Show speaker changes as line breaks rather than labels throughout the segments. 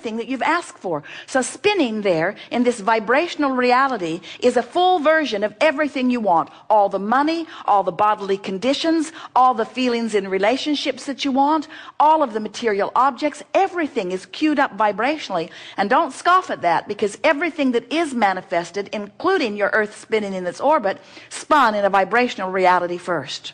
everything that you've asked for. So spinning there in this vibrational reality is a full version of everything you want. All the money, all the bodily conditions, all the feelings in relationships that you want, all of the material objects, everything is queued up vibrationally. And don't scoff at that, because everything that is manifested, including your earth spinning in its orbit, spun in a vibrational reality first.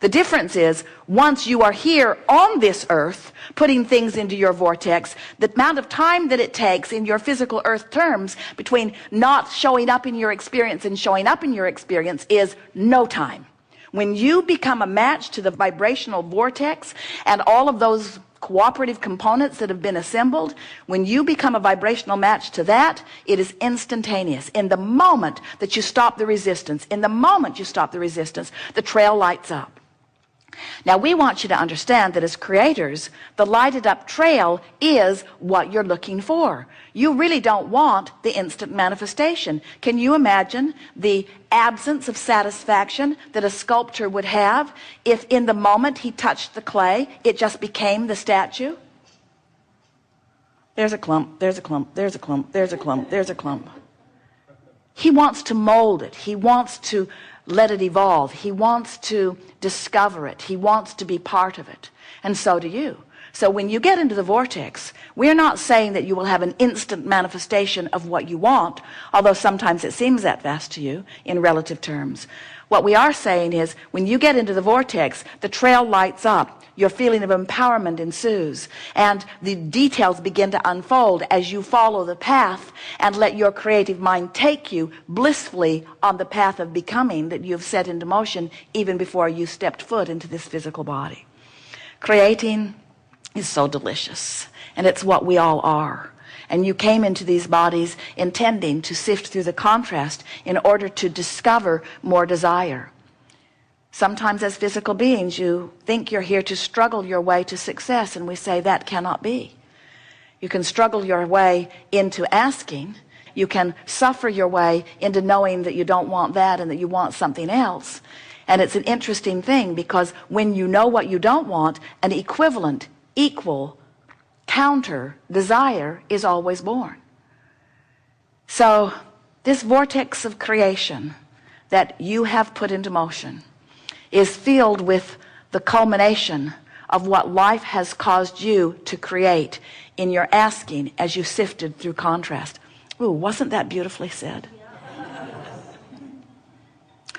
The difference is, once you are here on this earth putting things into your vortex, the amount of time that it takes in your physical earth terms between not showing up in your experience and showing up in your experience is no time. When you become a match to the vibrational vortex and all of those cooperative components that have been assembled, when you become a vibrational match to that, it is instantaneous. In the moment that you stop the resistance, the trail lights up. Now we want you to understand that as creators, the lighted up trail is what you're looking for. You really don't want the instant manifestation. Can you imagine the absence of satisfaction that a sculptor would have if in the moment he touched the clay, it just became the statue? There's a clump, there's a clump, there's a clump, there's a clump, there's a clump. He wants to mold it. He wants to let it evolve. He wants to discover it. He wants to be part of it. And so do you. So when you get into the vortex, we're not saying that you will have an instant manifestation of what you want, although sometimes it seems that fast to you in relative terms. What we are saying is, when you get into the vortex, the trail lights up. Your feeling of empowerment ensues, and the details begin to unfold as you follow the path and let your creative mind take you blissfully on the path of becoming that you've set into motion even before you stepped foot into this physical body. Creating is so delicious, and it's what we all are. And you came into these bodies intending to sift through the contrast in order to discover more desire. Sometimes as physical beings, you think you're here to struggle your way to success, and we say that cannot be. You can struggle your way into asking. You can suffer your way into knowing that you don't want that and that you want something else. And it's an interesting thing, because when you know what you don't want, an equivalent, equal, counter desire is always born. So this vortex of creation that you have put into motion is filled with the culmination of what life has caused you to create in your asking as you sifted through contrast. Ooh, wasn't that beautifully said?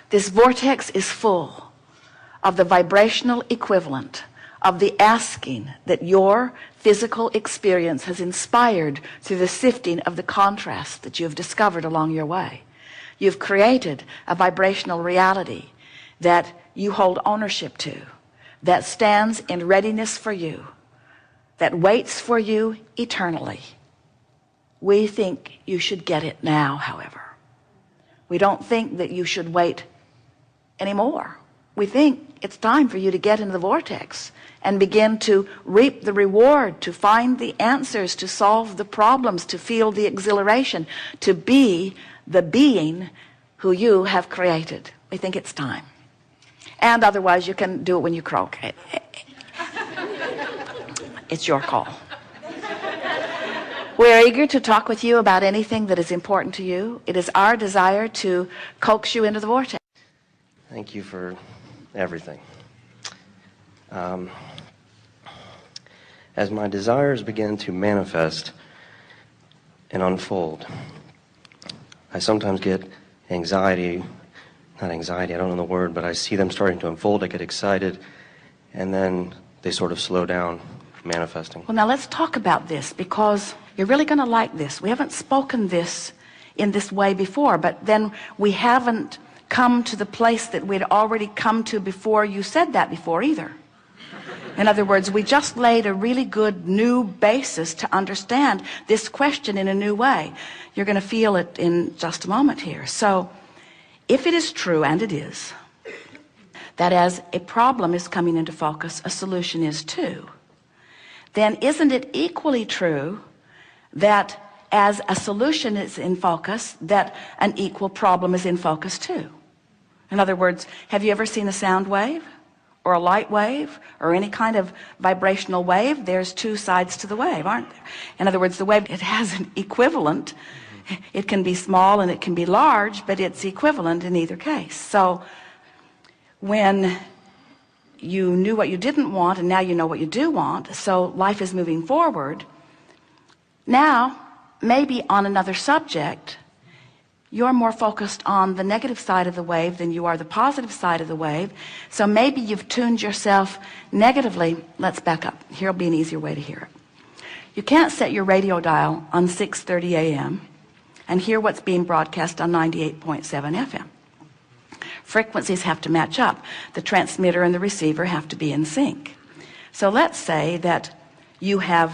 This vortex is full of the vibrational equivalent of the asking that your physical experience has inspired through the sifting of the contrast that you've discovered along your way. You've created a vibrational reality that you hold ownership to, that stands in readiness for you, that waits for you eternally. We think you should get it now, however. We don't think that you should wait anymore. We think it's time for you to get into the vortex and begin to reap the reward, to find the answers, to solve the problems, to feel the exhilaration, to be the being who you have created. We think it's time. And otherwise you can do it when you croak. It's your call. We're eager to talk with you about anything that is important to you. It is our desire to coax you into the vortex.
Thank you for everything. As my desires begin to manifest and unfold, I sometimes get anxiety. Not anxiety, I don't know the word, but I see them starting to unfold. I get excited, and then they sort of slow down, manifesting.
Well, now let's talk about this, because you're really going to like this. We haven't spoken this in this way before, but then we haven't come to the place that we'd already come to before you said that before either. In other words, we just laid a really good new basis to understand this question in a new way. You're going to feel it in just a moment here. So if it is true, and it is, that as a problem is coming into focus, a solution is too, then isn't it equally true that as a solution is in focus, that an equal problem is in focus too? In other words, have you ever seen a sound wave? or a light wave or any kind of vibrational wave, there's two sides to the wave, aren't there? In other words, the wave, it has an equivalent. It can be small and it can be large, but it's equivalent in either case. So when you knew what you didn't want and now you know what you do want, so life is moving forward. Now, maybe on another subject, you're more focused on the negative side of the wave than you are the positive side of the wave. So maybe you've tuned yourself negatively. Let's back up. Here'll be an easier way to hear it. You can't set your radio dial on 6:30 a.m. and hear what's being broadcast on 98.7 FM. Frequencies have to match up. The transmitter and the receiver have to be in sync. So let's say that you have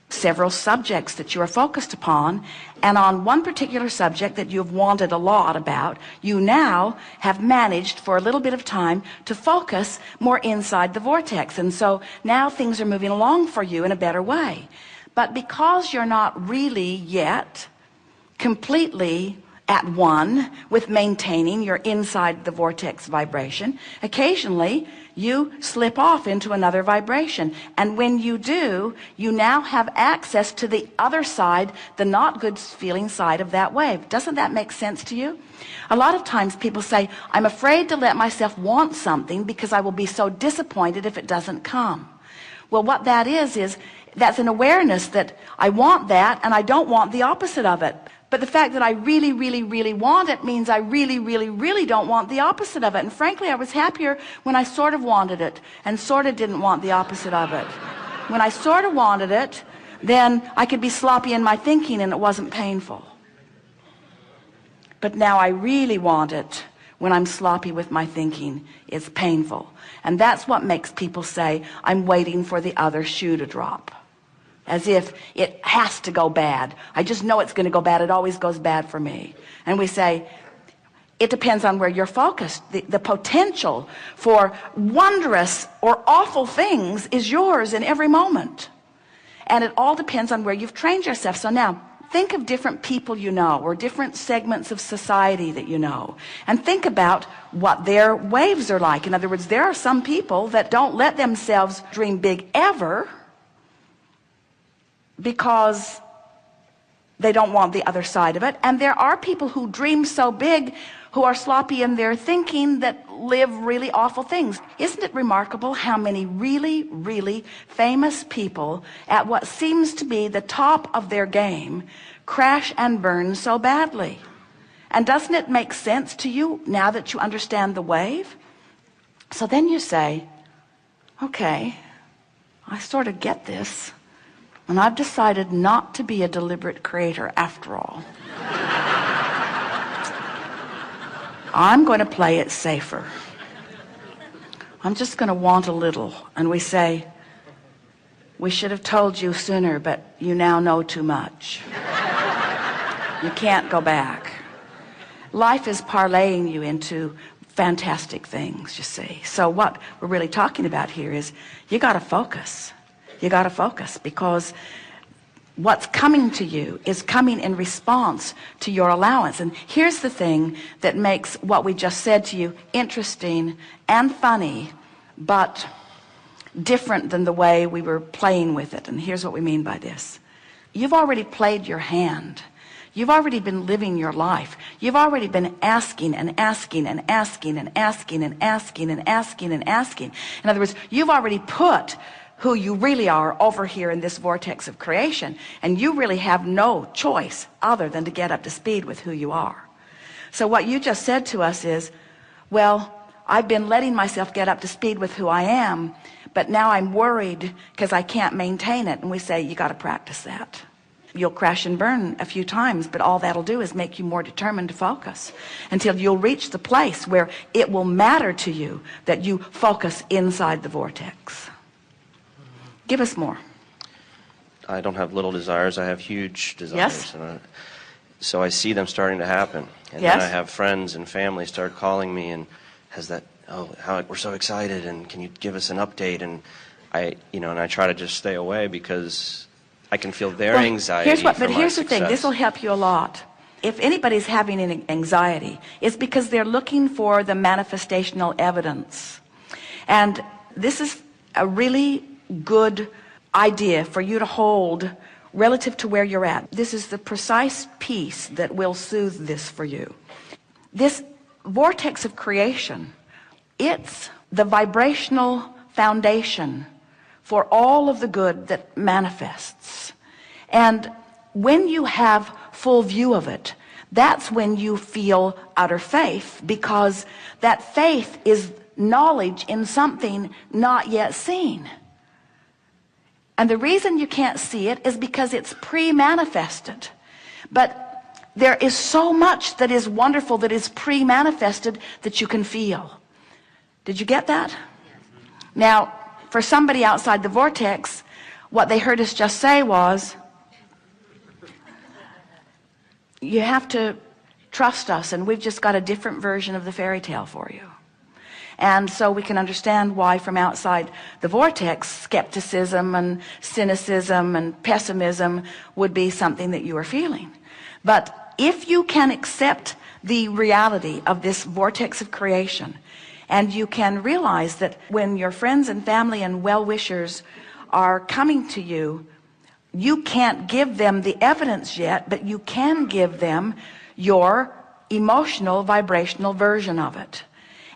several subjects that you are focused upon, and on one particular subject that you've wanted a lot about, you now have managed for a little bit of time to focus more inside the vortex, and so now things are moving along for you in a better way. But because you're not really yet completely at one with maintaining your inside the vortex vibration, occasionally you slip off into another vibration, and when you do, you now have access to the other side, the not good feeling side of that wave. Doesn't that make sense to you? A lot of times people say, I'm afraid to let myself want something because I will be so disappointed if it doesn't come. Well, what that is that's an awareness that I want that and I don't want the opposite of it. But the fact that I really, really, really want it means I really, really, really don't want the opposite of it. And frankly, I was happier when I sort of wanted it and sort of didn't want the opposite of it. When I sort of wanted it, then I could be sloppy in my thinking and it wasn't painful. But now I really want it. When I'm sloppy with my thinking, it's painful. And that's what makes people say, I'm waiting for the other shoe to drop. As if it has to go bad. I just know it's going to go bad. It always goes bad for me. And we say, it depends on where you're focused. The potential for wondrous or awful things is yours in every moment. And it all depends on where you've trained yourself. So now, think of different people you know, or different segments of society that you know, and think about what their waves are like. In other words, there are some people that don't let themselves dream big ever, because they don't want the other side of it. And there are people who dream so big, who are sloppy in their thinking, that live really awful things. Isn't it remarkable how many really, really famous people at what seems to be the top of their game crash and burn so badly? And doesn't it make sense to you now that you understand the wave? So then you say, okay, I sort of get this. And I've decided not to be a deliberate creator after all. I'm going to play it safer. I'm just going to want a little. And we say, we should have told you sooner, but you now know too much. You can't go back. Life is parlaying you into fantastic things, you see. So what we're really talking about here is you got to focus. You got to focus, because what's coming to you is coming in response to your allowance. And here's the thing that makes what we just said to you interesting and funny, but different than the way we were playing with it. And here's what we mean by this. You've already played your hand. You've already been living your life. You've already been asking and asking and asking and asking and asking and asking and asking. In other words, you've already put who you really are over here in this vortex of creation, and you really have no choice other than to get up to speed with who you are. So what you just said to us is, well, I've been letting myself get up to speed with who I am, but now I'm worried because I can't maintain it. And we say, you got to practice that. You'll crash and burn a few times, but all that'll do is make you more determined to focus until you'll reach the place where it will matter to you that you focus inside the vortex. Give us more.
I don't have little desires. I have huge desires.
Yes.
And so I see them starting to happen. And
Yes.
then I have friends and family start calling me and we're so excited, and can you give us an update? And I try to just stay away because I can feel their anxiety.
Here's
for my
here's the thing.
success.
This will help you a lot. If anybody's having an anxiety, it's because they're looking for the manifestational evidence. And this is a really good idea for you to hold relative to where you're at. This is the precise piece that will soothe this for you. This vortex of creation, it's the vibrational foundation for all of the good that manifests. And when you have full view of it, that's when you feel utter faith, because that faith is knowledge in something not yet seen. And the reason you can't see it is because it's pre-manifested. But there is so much that is wonderful that is pre-manifested that you can feel. Did you get that? Now, for somebody outside the vortex, what they heard us just say was, you have to trust us, and we've just got a different version of the fairy tale for you. And so we can understand why from outside the vortex, skepticism and cynicism and pessimism would be something that you are feeling. But if you can accept the reality of this vortex of creation, and you can realize that when your friends and family and well-wishers are coming to you, you can't give them the evidence yet, but you can give them your emotional, vibrational version of it.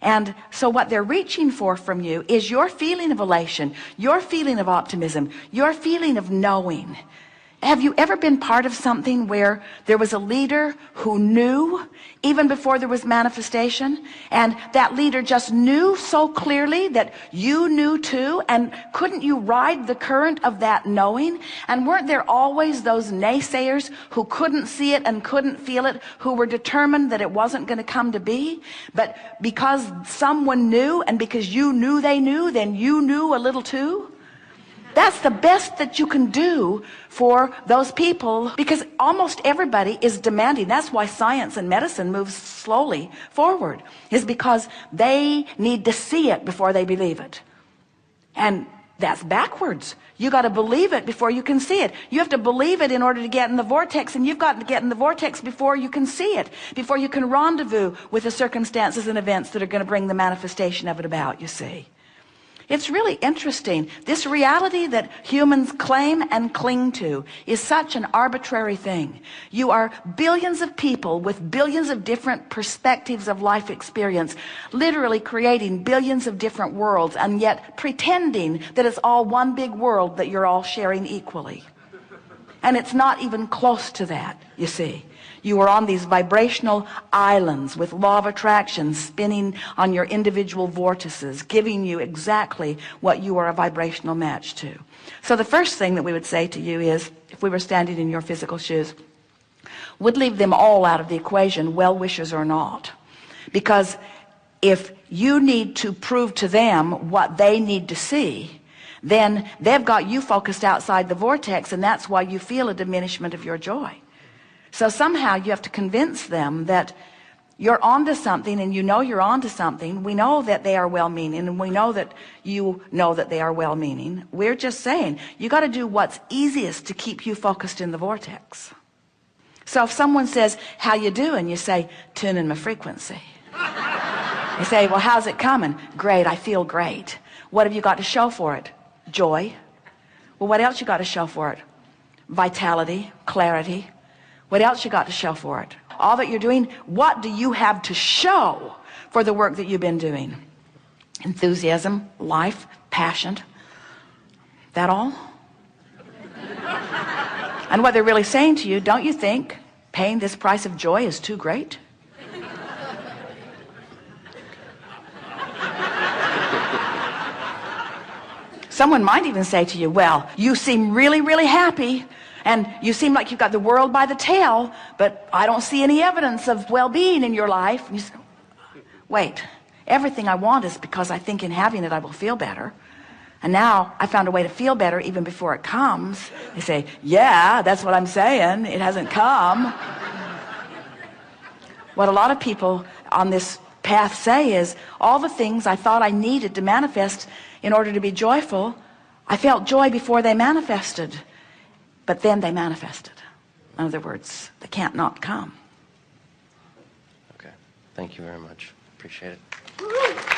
And so what they're reaching for from you is your feeling of elation, your feeling of optimism, your feeling of knowing. Have you ever been part of something where there was a leader who knew even before there was manifestation, and that leader just knew so clearly that you knew too, and couldn't you ride the current of that knowing? And weren't there always those naysayers who couldn't see it and couldn't feel it, who were determined that it wasn't going to come to be? But because someone knew, and because you knew they knew, then you knew a little too? That's the best that you can do for those people, because almost everybody is demanding. That's why science and medicine moves slowly forward, is because they need to see it before they believe it. And that's backwards. You got to believe it before you can see it. You have to believe it in order to get in the vortex, and you've got to get in the vortex before you can see it, before you can rendezvous with the circumstances and events that are going to bring the manifestation of it about, you see. It's really interesting. This reality that humans claim and cling to is such an arbitrary thing. You are billions of people with billions of different perspectives of life experience, literally creating billions of different worlds, and yet pretending that it's all one big world that you're all sharing equally. And it's not even close to that, you see. You are on these vibrational islands with law of attraction spinning on your individual vortices, giving you exactly what you are a vibrational match to. So the first thing that we would say to you is, if we were standing in your physical shoes, would leave them all out of the equation, well-wishers or not. Because if you need to prove to them what they need to see, then they've got you focused outside the vortex, and that's why you feel a diminishment of your joy. So somehow you have to convince them that you're onto something, and you know you're onto something. We know that they are well-meaning, and we know that you know that they are well-meaning. We're just saying, you got to do what's easiest to keep you focused in the vortex. So if someone says, how you doing? You say, tuning my frequency. You say, well, how's it coming? Great, I feel great. What have you got to show for it? Joy. Well, what else you got to show for it? Vitality, clarity. What else you got to show for it? All that you're doing, what do you have to show for the work that you've been doing? Enthusiasm, life, passion. That all? And what they're really saying to you, don't you think paying this price of joy is too great? Someone might even say to you, well, you seem really, really happy, and you seem like you've got the world by the tail, but I don't see any evidence of well-being in your life. And you say, wait, everything I want is because I think in having it I will feel better. And now I found a way to feel better even before it comes. They say, yeah, that's what I'm saying. It hasn't come. What a lot of people on this path say is, all the things I thought I needed to manifest in order to be joyful, I felt joy before they manifested. But then they manifested. In other words, they can't not come.
Okay. Thank you very much. Appreciate it.